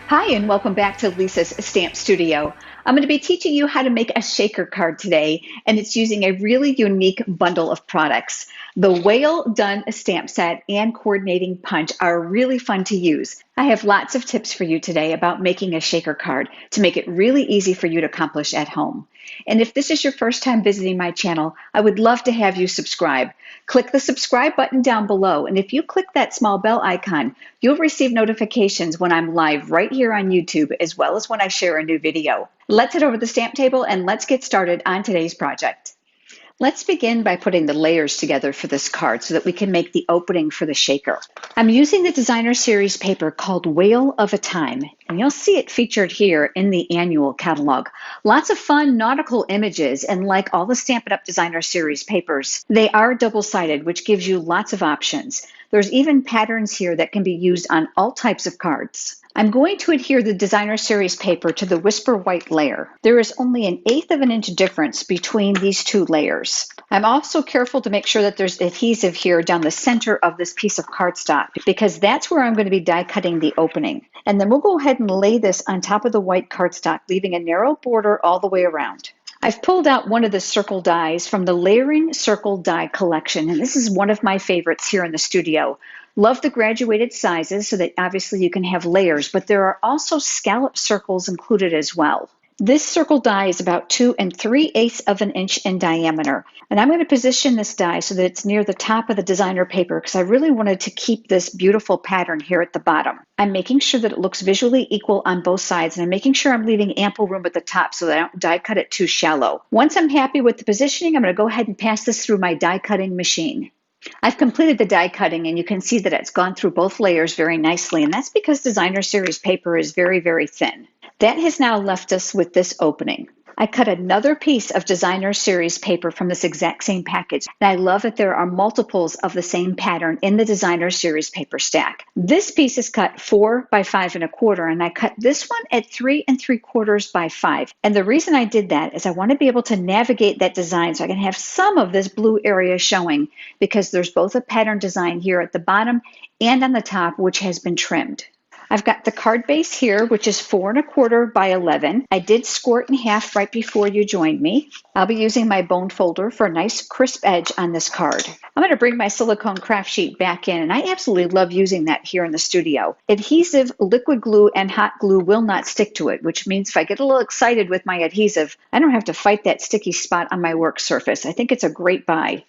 Hi, and welcome back to Lisa's Stamp Studio. I'm going to be teaching you how to make a shaker card today, and it's using a really unique bundle of products. The Whale Done stamp set and coordinating punch are really fun to use. I have lots of tips for you today about making a shaker card to make it really easy for you to accomplish at home. And if this is your first time visiting my channel, I would love to have you subscribe. Click the subscribe button down below, and if you click that small bell icon, you'll receive notifications when I'm live right here on YouTube, as well as when I share a new video. Let's head over to the stamp table and let's get started on today's project. Let's begin by putting the layers together for this card so that we can make the opening for the shaker. I'm using the designer series paper called Whale of a Time, and you'll see it featured here in the annual catalog. Lots of fun nautical images, and like all the Stampin' Up! Designer series papers, they are double-sided, which gives you lots of options. There's even patterns here that can be used on all types of cards. I'm going to adhere the designer series paper to the Whisper White layer. There is only an 1/8 of an inch difference between these two layers. I'm also careful to make sure that there's adhesive here down the center of this piece of cardstock, because that's where I'm going to be die cutting the opening. And then we'll go ahead and lay this on top of the white cardstock, leaving a narrow border all the way around. I've pulled out one of the circle dies from the Layering Circle Die collection, and this is one of my favorites here in the studio. Love the graduated sizes so that obviously you can have layers, but there are also scallop circles included as well. This circle die is about 2 3/8 of an inch in diameter, and I'm going to position this die so that it's near the top of the designer paper because I really wanted to keep this beautiful pattern here at the bottom. I'm making sure that it looks visually equal on both sides, and I'm making sure I'm leaving ample room at the top so that I don't die cut it too shallow. Once I'm happy with the positioning, I'm going to go ahead and pass this through my die cutting machine. I've completed the die cutting, and you can see that it's gone through both layers very nicely, and that's because designer series paper is very, very thin. That has now left us with this opening. I cut another piece of designer series paper from this exact same package, and I love that there are multiples of the same pattern in the designer series paper stack. This piece is cut 4 by 5 1/4, and I cut this one at 3 3/4 by 5. And the reason I did that is I want to be able to navigate that design so I can have some of this blue area showing, because there's both a pattern design here at the bottom and on the top, which has been trimmed. I've got the card base here, which is 4 1/4 by 11. I did score it in half right before you joined me. I'll be using my bone folder for a nice crisp edge on this card. I'm going to bring my silicone craft sheet back in, and I absolutely love using that here in the studio. Adhesive, liquid glue, and hot glue will not stick to it, which means if I get a little excited with my adhesive, I don't have to fight that sticky spot on my work surface. I think it's a great buy.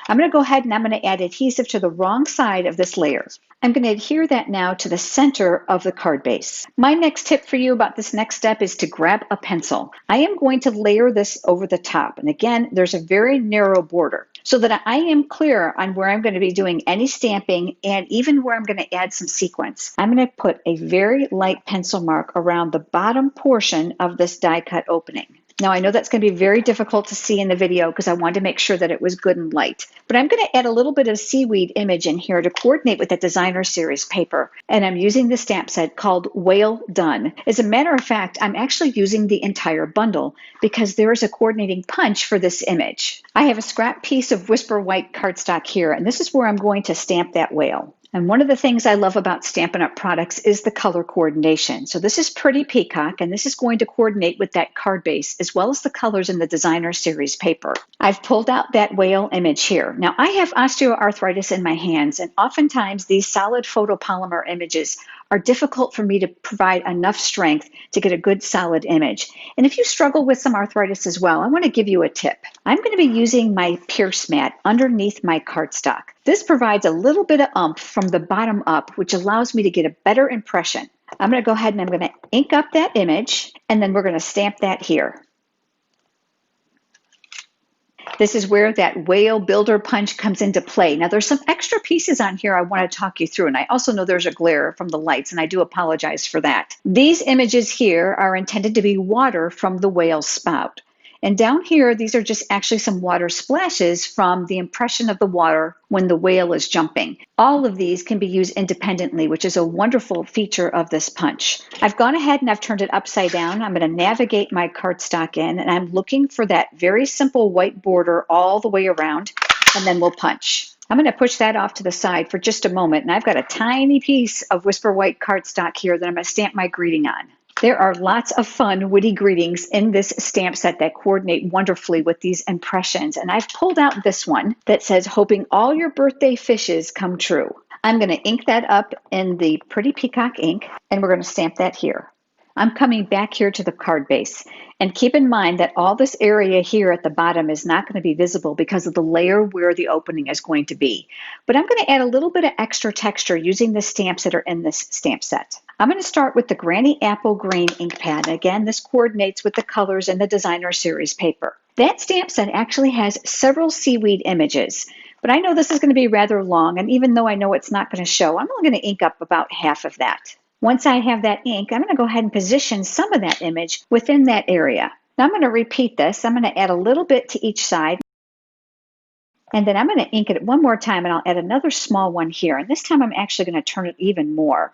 I'm going to go ahead and I'm going to add adhesive to the wrong side of this layer. I'm going to adhere that now to the center of the card base. My next tip for you about this next step is to grab a pencil. I am going to layer this over the top. And again, there's a very narrow border so that I am clear on where I'm going to be doing any stamping and even where I'm going to add some sequins. I'm going to put a very light pencil mark around the bottom portion of this die cut opening. Now, I know that's going to be very difficult to see in the video because I wanted to make sure that it was good and light. But I'm going to add a little bit of seaweed image in here to coordinate with that designer series paper. And I'm using the stamp set called Whale Done. As a matter of fact, I'm actually using the entire bundle because there is a coordinating punch for this image. I have a scrap piece of Whisper White cardstock here, and this is where I'm going to stamp that whale. And one of the things I love about Stampin' Up! Products is the color coordination. So this is Pretty Peacock, and this is going to coordinate with that card base as well as the colors in the designer series paper. I've pulled out that whale image here. Now, I have osteoarthritis in my hands, and oftentimes these solid photopolymer images are difficult for me to provide enough strength to get a good solid image. And if you struggle with some arthritis as well, I want to give you a tip. I'm going to be using my Pierce mat underneath my cardstock. This provides a little bit of oomph from the bottom up, which allows me to get a better impression. I'm going to go ahead and I'm going to ink up that image, and then we're going to stamp that here. This is where that whale builder punch comes into play. Now, there's some extra pieces on here I want to talk you through, and I also know there's a glare from the lights, and I do apologize for that. These images here are intended to be water from the whale's spout. And down here, these are just actually some water splashes from the impression of the water when the whale is jumping. All of these can be used independently, which is a wonderful feature of this punch. I've gone ahead and I've turned it upside down. I'm going to navigate my cardstock in, and I'm looking for that very simple white border all the way around, and then we'll punch. I'm going to push that off to the side for just a moment, and I've got a tiny piece of Whisper White cardstock here that I'm going to stamp my greeting on. There are lots of fun, witty greetings in this stamp set that coordinate wonderfully with these impressions, and I've pulled out this one that says, "Hoping all your birthday fishes come true." I'm going to ink that up in the Pretty Peacock ink, and we're going to stamp that here. I'm coming back here to the card base, and keep in mind that all this area here at the bottom is not going to be visible because of the layer where the opening is going to be. But I'm going to add a little bit of extra texture using the stamps that are in this stamp set. I'm going to start with the Granny Apple Green ink pad. And again, this coordinates with the colors in the Designer Series paper. That stamp set actually has several seaweed images, but I know this is going to be rather long, and even though I know it's not going to show, I'm only going to ink up about half of that. Once I have that ink, I'm going to go ahead and position some of that image within that area. Now I'm going to repeat this. I'm going to add a little bit to each side, and then I'm going to ink it one more time, and I'll add another small one here. And this time I'm actually going to turn it even more.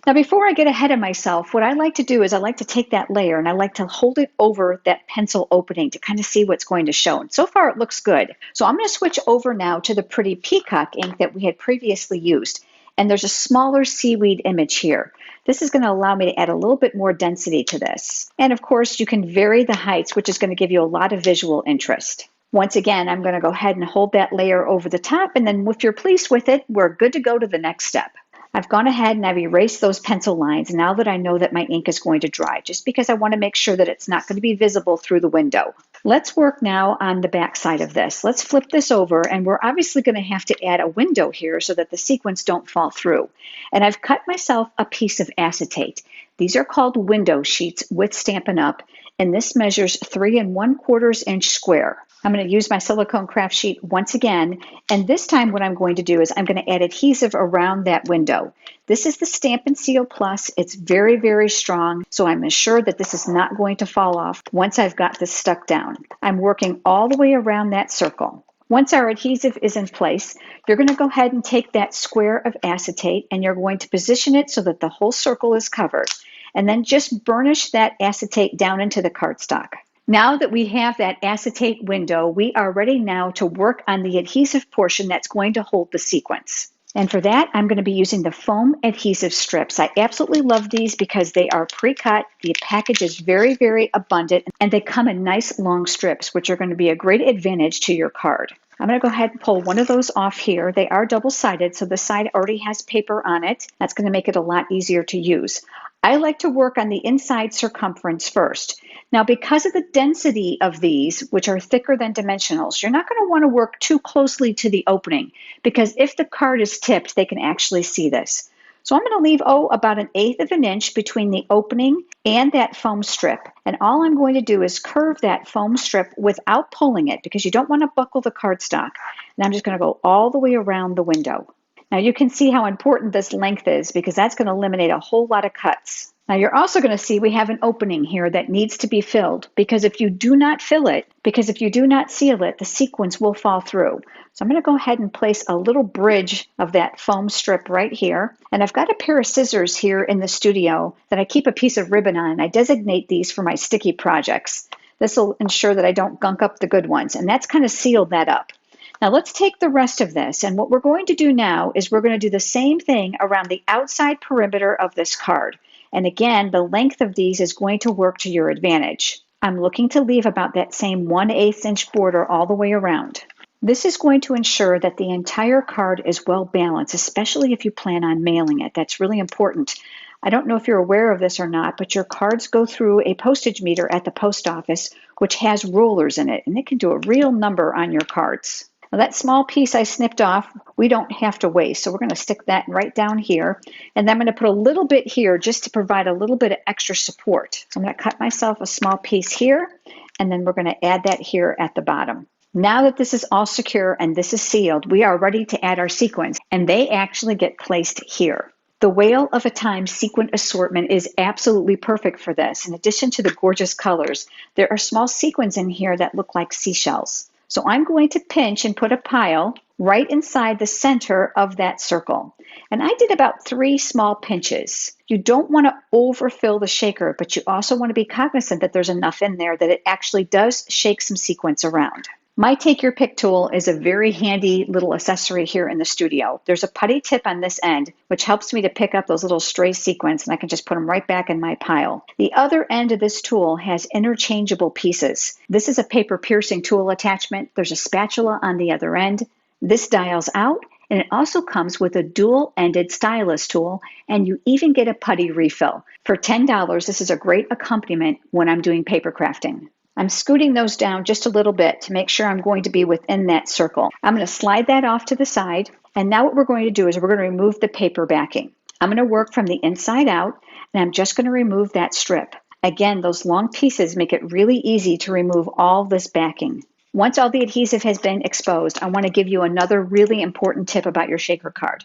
Now, before I get ahead of myself, what I like to do is I like to take that layer and I like to hold it over that pencil opening to kind of see what's going to show. And so far it looks good. So I'm going to switch over now to the Pretty Peacock ink that we had previously used. And there's a smaller seaweed image here. This is going to allow me to add a little bit more density to this. And of course, you can vary the heights, which is going to give you a lot of visual interest. Once again, I'm going to go ahead and hold that layer over the top, and then if you're pleased with it, we're good to go to the next step. I've gone ahead and I've erased those pencil lines now that I know that my ink is going to dry, just because I want to make sure that it's not going to be visible through the window. Let's work now on the back side of this. Let's flip this over, and we're obviously going to have to add a window here so that the sequins don't fall through. And I've cut myself a piece of acetate. These are called window sheets with Stampin' Up, and this measures 3 1/4 inch square. I'm going to use my silicone craft sheet once again, and this time what I'm going to do is I'm going to add adhesive around that window. This is the Stampin' Seal Plus. It's very, very strong, so I'm assured that this is not going to fall off once I've got this stuck down. I'm working all the way around that circle. Once our adhesive is in place, you're going to go ahead and take that square of acetate and you're going to position it so that the whole circle is covered. And then just burnish that acetate down into the cardstock. Now that we have that acetate window, we are ready now to work on the adhesive portion that's going to hold the sequins. And for that, I'm going to be using the foam adhesive strips. I absolutely love these because they are pre-cut. The package is very, very abundant, and they come in nice long strips, which are going to be a great advantage to your card. I'm going to go ahead and pull one of those off here. They are double-sided, so the side already has paper on it. That's going to make it a lot easier to use. I like to work on the inside circumference first. Now, because of the density of these, which are thicker than dimensionals, you're not going to want to work too closely to the opening, because if the card is tipped, they can actually see this. So I'm going to leave, about 1/8 of an inch between the opening and that foam strip. And all I'm going to do is curve that foam strip without pulling it, because you don't want to buckle the cardstock. And I'm just going to go all the way around the window. Now you can see how important this length is, because that's going to eliminate a whole lot of cuts. Now you're also going to see we have an opening here that needs to be filled, because if you do not fill it, if you do not seal it, the sequins will fall through. So I'm going to go ahead and place a little bridge of that foam strip right here. And I've got a pair of scissors here in the studio that I keep a piece of ribbon on, and I designate these for my sticky projects. This will ensure that I don't gunk up the good ones, and that's kind of sealed that up. Now let's take the rest of this, and what we're going to do now is we're going to do the same thing around the outside perimeter of this card. And again, the length of these is going to work to your advantage. I'm looking to leave about that same 1/8 inch border all the way around. This is going to ensure that the entire card is well balanced, especially if you plan on mailing it. That's really important. I don't know if you're aware of this or not, but your cards go through a postage meter at the post office, which has rollers in it, and it can do a real number on your cards. Now that small piece I snipped off, we don't have to waste, so we're going to stick that right down here. And then I'm going to put a little bit here just to provide a little bit of extra support. So I'm going to cut myself a small piece here, and then we're going to add that here at the bottom. Now that this is all secure and this is sealed, we are ready to add our sequins, and they actually get placed here. The Whale of a Time sequin assortment is absolutely perfect for this. In addition to the gorgeous colors, there are small sequins in here that look like seashells. So I'm going to pinch and put a pile right inside the center of that circle. And I did about 3 small pinches. You don't want to overfill the shaker, but you also want to be cognizant that there's enough in there that it actually does shake some sequins around. My Take Your Pick tool is a very handy little accessory here in the studio. There's a putty tip on this end, which helps me to pick up those little stray sequins, and I can just put them right back in my pile. The other end of this tool has interchangeable pieces. This is a paper piercing tool attachment. There's a spatula on the other end. This dials out, and it also comes with a dual-ended stylus tool, and you even get a putty refill. For $10, this is a great accompaniment when I'm doing paper crafting. I'm scooting those down just a little bit to make sure I'm going to be within that circle. I'm going to slide that off to the side, and now what we're going to do is we're going to remove the paper backing. I'm going to work from the inside out, and I'm just going to remove that strip. Again, those long pieces make it really easy to remove all this backing. Once all the adhesive has been exposed, I want to give you another really important tip about your shaker card.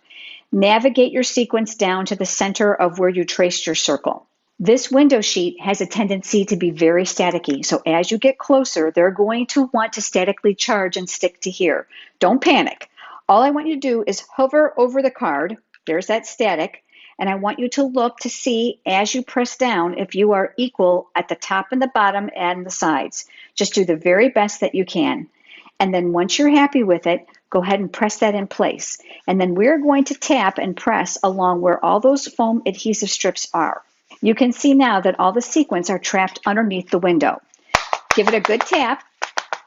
Navigate your sequence down to the center of where you traced your circle. This window sheet has a tendency to be very staticky, so as you get closer, they're going to want to statically charge and stick to here. Don't panic. All I want you to do is hover over the card. There's that static. And I want you to look to see, as you press down, if you are equal at the top and the bottom and the sides. Just do the very best that you can. And then once you're happy with it, go ahead and press that in place. And then we're going to tap and press along where all those foam adhesive strips are. You can see now that all the sequins are trapped underneath the window. Give it a good tap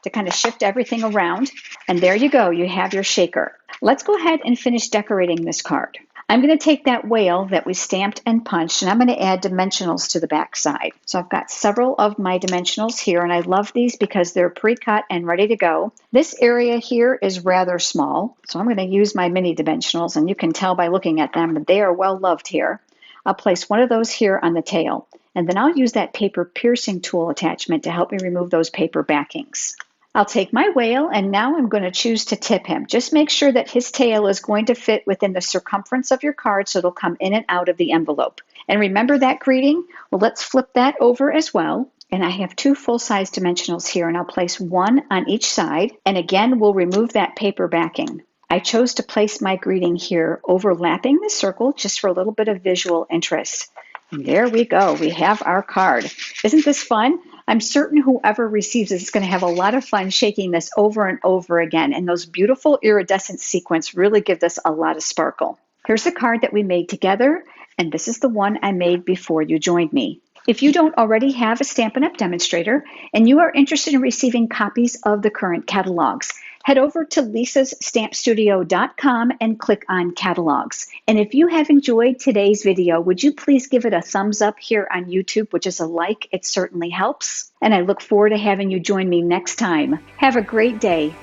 to kind of shift everything around. And there you go, you have your shaker. Let's go ahead and finish decorating this card. I'm going to take that whale that we stamped and punched, and I'm going to add dimensionals to the back side. So I've got several of my dimensionals here, and I love these because they're pre-cut and ready to go. This area here is rather small, so I'm going to use my mini dimensionals, and you can tell by looking at them that they are well loved here. I'll place one of those here on the tail, and then I'll use that paper piercing tool attachment to help me remove those paper backings. I'll take my whale, and now I'm going to choose to tip him. Just make sure that his tail is going to fit within the circumference of your card so it'll come in and out of the envelope. And remember that greeting? Well, let's flip that over as well. And I have two full-size dimensionals here, and I'll place one on each side. And again, we'll remove that paper backing. I chose to place my greeting here overlapping the circle just for a little bit of visual interest. And there we go. We have our card. Isn't this fun? I'm certain whoever receives this is going to have a lot of fun shaking this over and over again. And those beautiful iridescent sequins really give this a lot of sparkle. Here's the card that we made together, and this is the one I made before you joined me. If you don't already have a Stampin' Up! Demonstrator and you are interested in receiving copies of the current catalogs, head over to lisastampstudio.com and click on Catalogs. And if you have enjoyed today's video, would you please give it a thumbs up here on YouTube, which is a like. It certainly helps. And I look forward to having you join me next time. Have a great day.